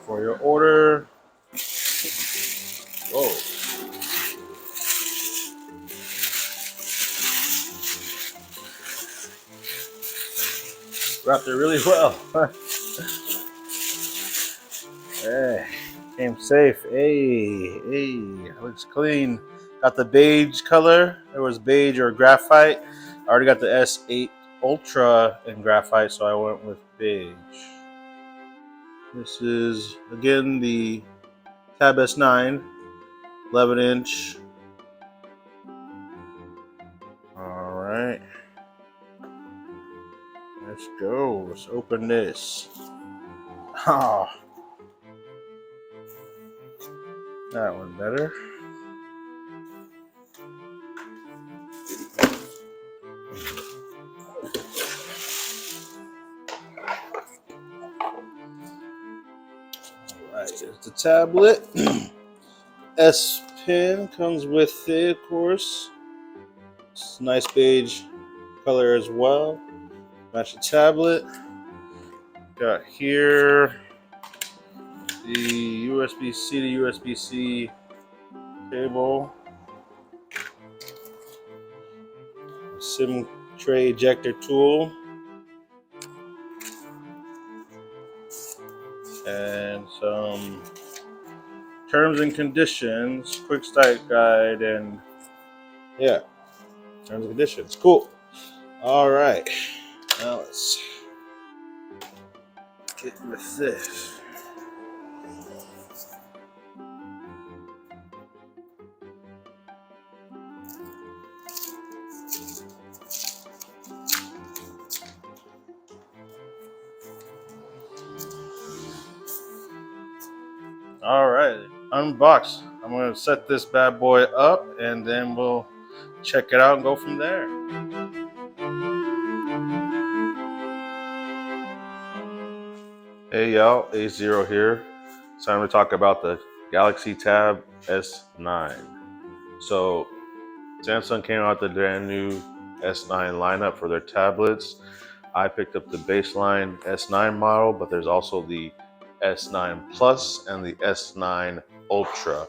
for your order. Whoa. Wrapped it really well. Hey, came safe. Hey, looks clean. Got the beige color. There was beige or graphite. I already got the S8 Ultra in graphite, so I went with beige. This is, again, the Tab S9, 11-inch. All right. Let's go. Let's open this. Oh, that one better. Alright, there's the tablet. S Pen comes with it, of course. It's a nice beige color as well. Match the tablet. Got here the USB-C to USB-C cable. SIM tray ejector tool. And some terms and conditions, quick start guide, and yeah, terms and conditions. Cool. All right, now let's get with this. All right, unbox. I'm gonna set this bad boy up and then we'll check it out and go from there. Hey y'all, A0 here. It's time to talk about the Galaxy Tab S9. So Samsung came out with the brand new S9 lineup for their tablets. I picked up the baseline S9 model, but there's also the S9 Plus and the S9 Ultra,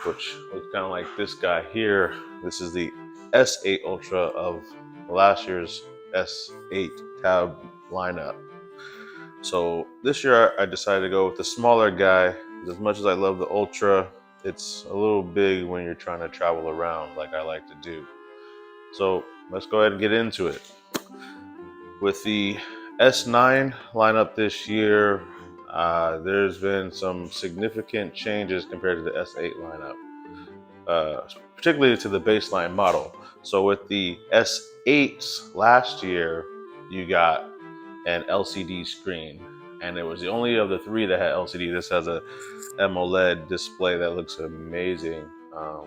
which looks kind of like this guy here. This is the S8 Ultra of last year's S8 tab lineup. So this year I decided to go with the smaller guy. As much as I love the Ultra, it's a little big when you're trying to travel around like I like to do. So let's go ahead and get into it. With the S9 lineup this year, there's been some significant changes compared to the S8 lineup, particularly to the baseline model. So with the S8s last year, you got an LCD screen, and it was the only of the three that had LCD. This has a AMOLED display that looks amazing,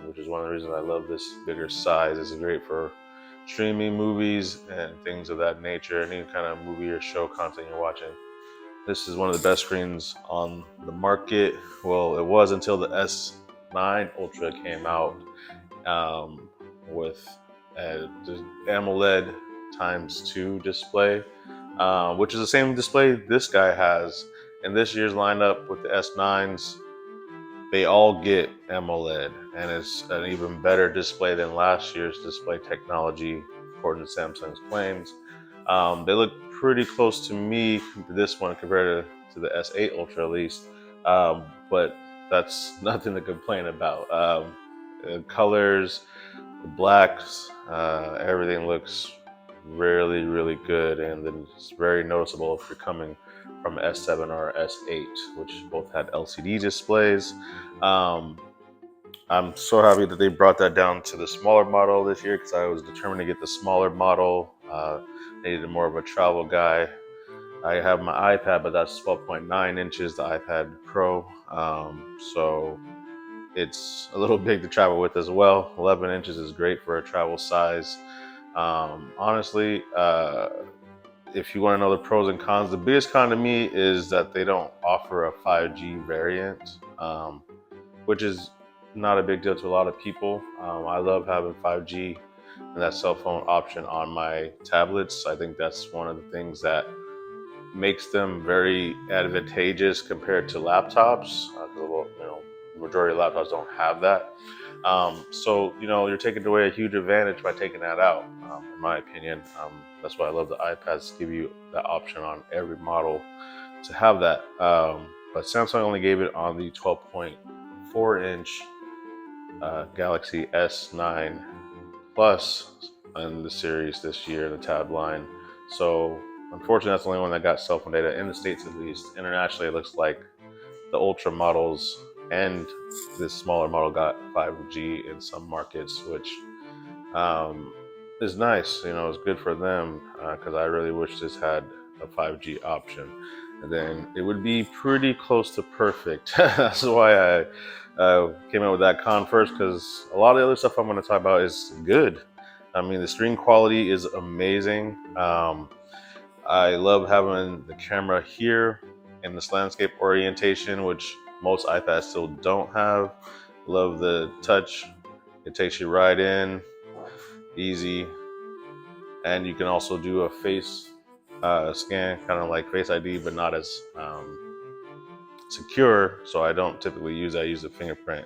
which is one of the reasons I love this bigger size. It's great for streaming movies and things of that nature, any kind of movie or show content you're watching. This is one of the best screens on the market. Well, it was until the S9 Ultra came out with the AMOLED ×2 display, which is the same display this guy has. In this year's lineup with the S9s, they all get AMOLED, and it's an even better display than last year's display technology, according to Samsung's claims. They look pretty close to me, this one, compared to the S8 Ultra at least, but that's nothing to complain about. The colors, the blacks, everything looks really, really good, and then it's very noticeable if you're coming from S7 or S8, which both had LCD displays. I'm so happy that they brought that down to the smaller model this year, because I was determined to get the smaller model. Needed more of a travel guy. I have my iPad, but that's 12.9 inches, the iPad Pro. So it's a little big to travel with as well. 11 inches is great for a travel size. Honestly, if you want to know the pros and cons, the biggest con to me is that they don't offer a 5G variant, which is not a big deal to a lot of people. I love having 5G and that cell phone option on my tablets. I think that's one of the things that makes them very advantageous compared to laptops. The majority of laptops don't have that. So you're taking away a huge advantage by taking that out, in my opinion. That's why I love the iPads, give you that option on every model to have that. But Samsung only gave it on the 12.4-inch Galaxy S9 Plus in the series this year, the tab line. So unfortunately, that's the only one that got cell phone data in the States, at least. Internationally, it looks like the Ultra models and this smaller model got 5G in some markets, which is nice. It's good for them because I really wish this had a 5G option. And then it would be pretty close to perfect. That's why I came out with that con first, because a lot of the other stuff I'm going to talk about is good. I mean, the screen quality is amazing. I love having the camera here in this landscape orientation, which most iPads still don't have. Love the touch. It takes you right in, easy. And you can also do a face scan, kind of like Face ID, but not as secure. So I don't typically use that. I use a fingerprint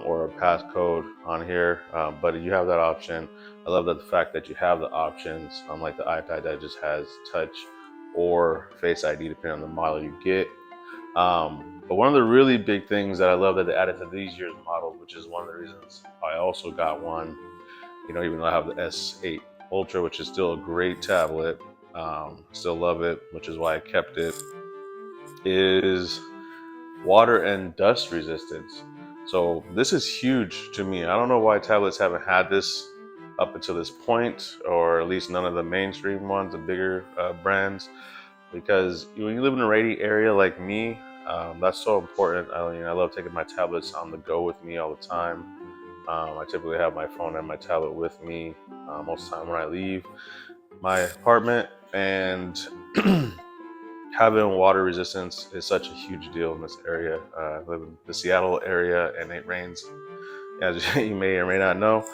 or a passcode on here, but you have that option. I love the fact that you have the options, unlike the iPad that just has touch or Face ID, depending on the model you get. But one of the really big things that I love that they added to these year's model, which is one of the reasons I also got one, even though I have the S8 Ultra, which is still a great tablet, still love it, which is why I kept it, is water and dust resistance. So this is huge to me. I don't know why tablets haven't had this up until this point, or at least none of the mainstream ones, the bigger brands, because when you live in a rainy area like me, that's so important. I love taking my tablets on the go with me all the time. I typically have my phone and my tablet with me most of the time when I leave my apartment, and having water resistance is such a huge deal in this area. I live in the Seattle area, and it rains, as you may or may not know.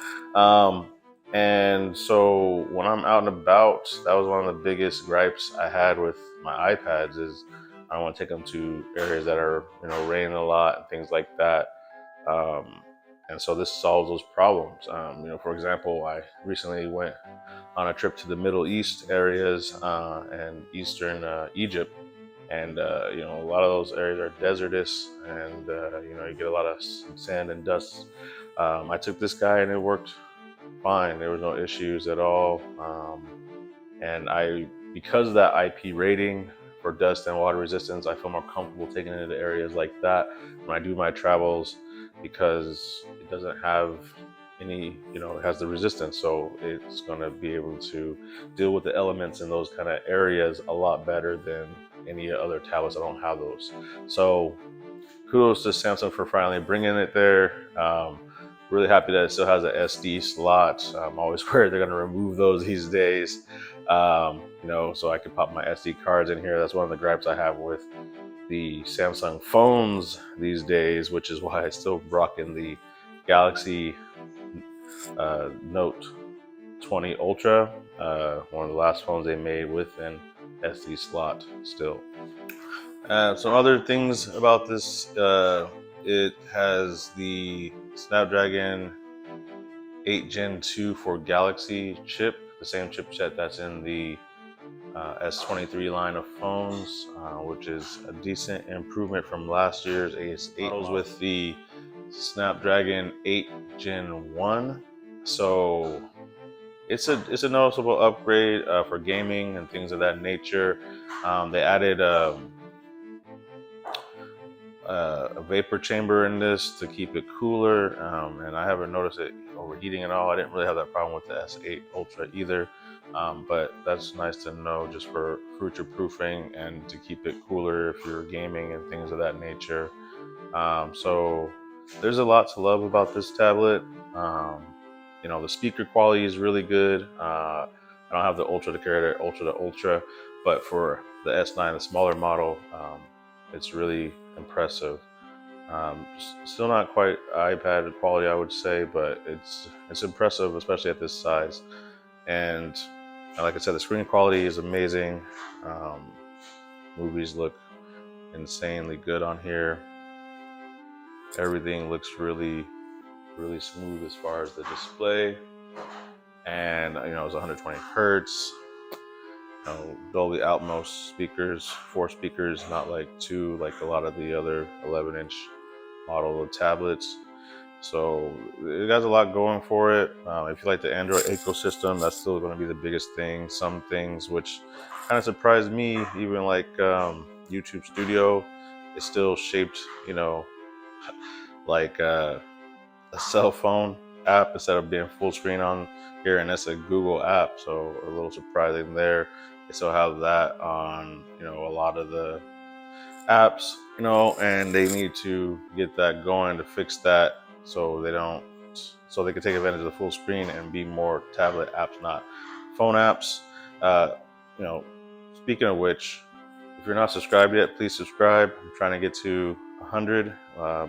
And so when I'm out and about, that was one of the biggest gripes I had with my iPads, is I don't want to take them to areas that are raining a lot and things like that. And so this solves those problems. For example, I recently went on a trip to the Middle East areas and Eastern Egypt, and a lot of those areas are desertous, and you get a lot of sand and dust. I took this guy and it worked fine. There was no issues at all, and because of that IP rating for dust and water resistance, I feel more comfortable taking it into areas like that when I do my travels, because it doesn't have any, it has the resistance, so it's going to be able to deal with the elements in those kind of areas a lot better than any other tablets that don't have those. So kudos to Samsung for finally bringing it there. Really happy that it still has an SD slot. I'm always worried they're going to remove those these days. So I can pop my SD cards in here. That's one of the gripes I have with the Samsung phones these days, which is why I still rocking the Galaxy Note 20 Ultra, one of the last phones they made with an SD slot still. Some other things about this, it has the Snapdragon 8 Gen 2 for Galaxy chip, the same chipset that's in the S23 line of phones, which is a decent improvement from last year's A8 models with the Snapdragon 8 Gen 1. So it's a noticeable upgrade for gaming and things of that nature. They added a vapor chamber in this to keep it cooler, and I haven't noticed it overheating at all. I didn't really have that problem with the S8 Ultra either, but that's nice to know just for future proofing and to keep it cooler if you're gaming and things of that nature. So there's a lot to love about this tablet. The speaker quality is really good. I don't have the Ultra to carry the Ultra, but for the S9, the smaller model, it's really impressive. Still not quite iPad quality, I would say, but it's impressive, especially at this size. And like I said, the screen quality is amazing. Movies look insanely good on here. Everything looks really smooth as far as the display, and it's 120 hertz. Dolby Atmos speakers, 4 speakers, not like 2 like a lot of the other 11-inch model of tablets. So it has a lot going for it. If you like the Android ecosystem, that's still going to be the biggest thing. Some things which kind of surprised me, even like YouTube Studio, is still shaped, like a cell phone app instead of being full screen on here, and that's a Google app. So a little surprising there. They still have that on, a lot of the apps, and they need to get that going to fix that so they can take advantage of the full screen and be more tablet apps, not phone apps. Uh, you know, Speaking of which, if you're not subscribed yet, please subscribe. I'm trying to get to 100,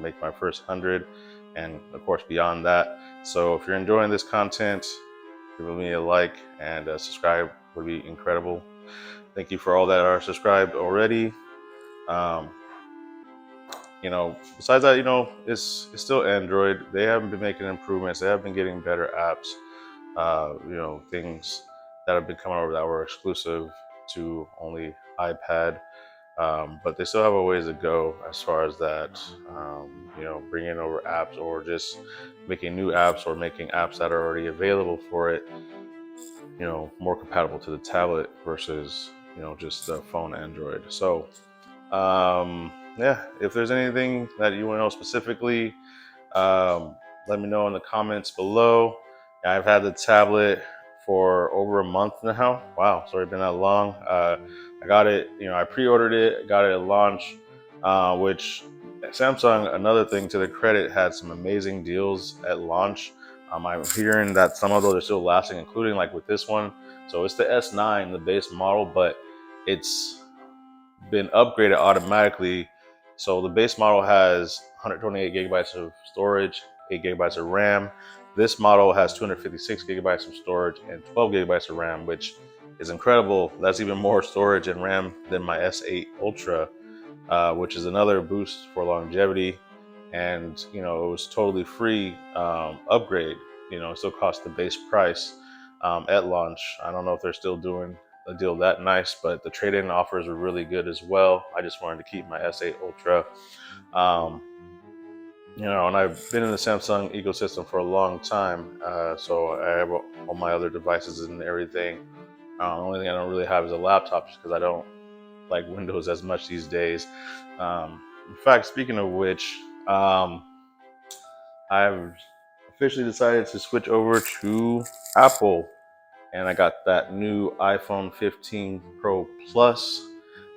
make my first 100, and of course beyond that. So if you're enjoying this content, give me a like and subscribe would be incredible. Thank you for all that are subscribed already. Besides that, it's still Android. They haven't been making improvements. They have been getting better apps. Things that have been coming over that were exclusive to only iPad. But they still have a ways to go as far as that. Bringing over apps or just making new apps or making apps that are already available for it, more compatible to the tablet versus, just the phone Android. So yeah, if there's anything that you want to know specifically, let me know in the comments below. I've had the tablet for over a month now. Wow, it's already been that long. I got it, I pre-ordered it, got it at launch, which Samsung, another thing to their credit, had some amazing deals at launch. I'm hearing that some of those are still lasting, including like with this one. So it's the S9, the base model, but it's been upgraded automatically. So the base model has 128 gigabytes of storage, 8 gigabytes of RAM. This model has 256 gigabytes of storage and 12 gigabytes of RAM, which is incredible. That's even more storage and RAM than my S8 Ultra, which is another boost for longevity. And it was totally free upgrade. It still cost the base price at launch. I don't know if they're still doing a deal that nice, but the trade-in offers were really good as well. I just wanted to keep my S8 Ultra. And I've been in the Samsung ecosystem for a long time, so I have all my other devices and everything. The only thing I don't really have is a laptop, just because I don't like Windows as much these days. In fact, speaking of which, I've officially decided to switch over to Apple, and I got that new iPhone 15 Pro Plus.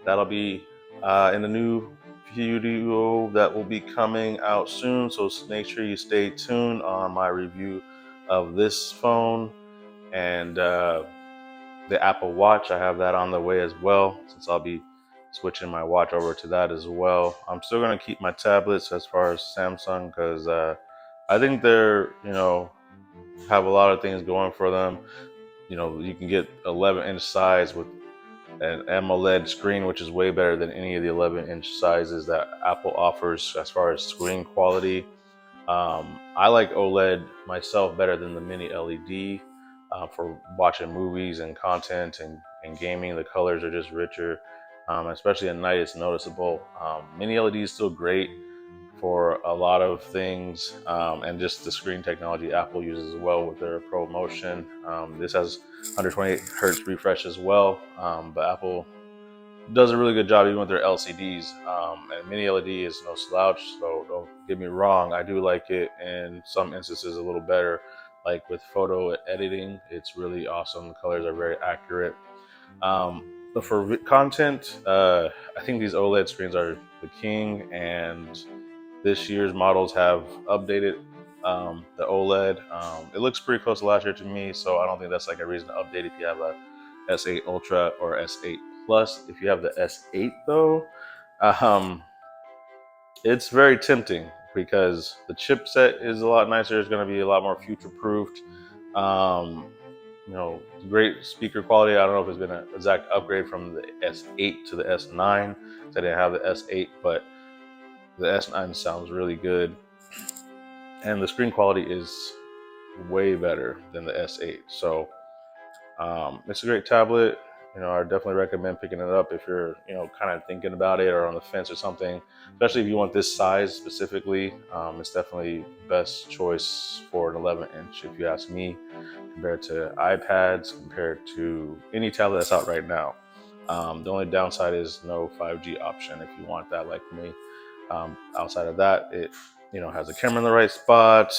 That'll be in the new video that will be coming out soon, so make sure you stay tuned on my review of this phone and the Apple Watch. I have that on the way as well, since I'll be switching my watch over to that as well. I'm still going to keep my tablets as far as Samsung, because I think they're, have a lot of things going for them. You can get 11-inch size with an AMOLED screen, which is way better than any of the 11-inch sizes that Apple offers as far as screen quality. I like OLED myself better than the mini LED for watching movies and content and gaming. The colors are just richer, especially at night. It's noticeable. Mini LED is still great for a lot of things, and just the screen technology Apple uses as well with their ProMotion. This has 128 hertz refresh as well, but Apple does a really good job even with their LCDs. And mini LED is no slouch, so don't get me wrong. I do like it in some instances a little better, like with photo editing. It's really awesome. The colors are very accurate. But for content, I think these OLED screens are the king, and this year's models have updated the OLED. It looks pretty close to last year to me, so I don't think that's like a reason to update if you have a S8 Ultra or S8 Plus. If you have the S8 though, it's very tempting because the chipset is a lot nicer. It's going to be a lot more future-proofed. great speaker quality. I don't know if it's been an exact upgrade from the S8 to the S9. I didn't have the S8, but the S9 sounds really good, and the screen quality is way better than the S8. So it's a great tablet. I definitely recommend picking it up if you're, kind of thinking about it or on the fence or something. Especially if you want this size specifically, it's definitely best choice for an 11-inch, if you ask me, compared to iPads, compared to any tablet that's out right now. The only downside is no 5G option if you want that, like me. Outside of that, it has a camera in the right spot.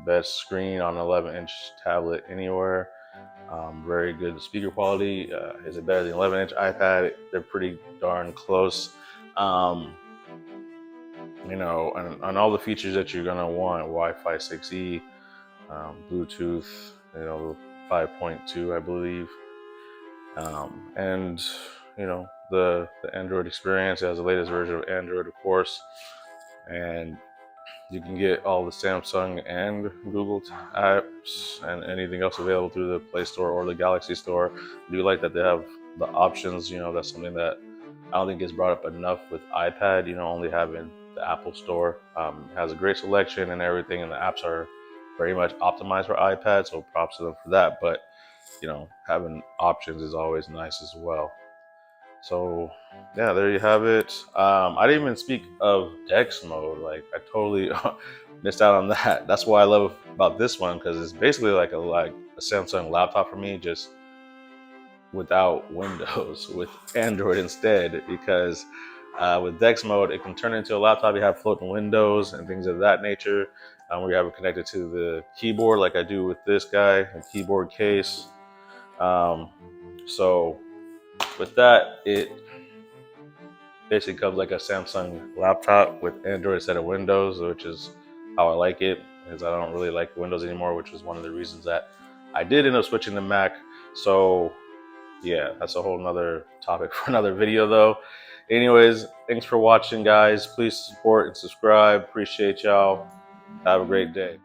Best screen on an 11-inch tablet anywhere. Very good speaker quality. Is it better than 11-inch iPad? They're pretty darn close. And all the features that you're gonna want: Wi-Fi 6E, Bluetooth, 5.2, I believe, and the Android experience. It has the latest version of Android, of course, and you can get all the Samsung and Google apps and anything else available through the Play Store or the Galaxy Store. I do like that they have the options. That's something that I don't think gets brought up enough with iPad. Only having the Apple Store. It has a great selection and everything, and the apps are very much optimized for iPad. So props to them for that. But having options is always nice as well. So yeah, there you have it. I didn't even speak of Dex mode. Like, I totally missed out on that. That's what I love about this one, because it's basically like a Samsung laptop for me, just without Windows, with Android instead. Because with Dex mode, it can turn into a laptop. You have floating windows and things of that nature. Where you have it connected to the keyboard, like I do with this guy, a keyboard case. So with that, it basically comes like a Samsung laptop with Android instead of Windows, which is how I like it, because I don't really like Windows anymore, which was one of the reasons that I did end up switching to Mac. So yeah, that's a whole nother topic for another video though. Anyways, thanks for watching, guys. Please support and subscribe. Appreciate y'all. Have a great day.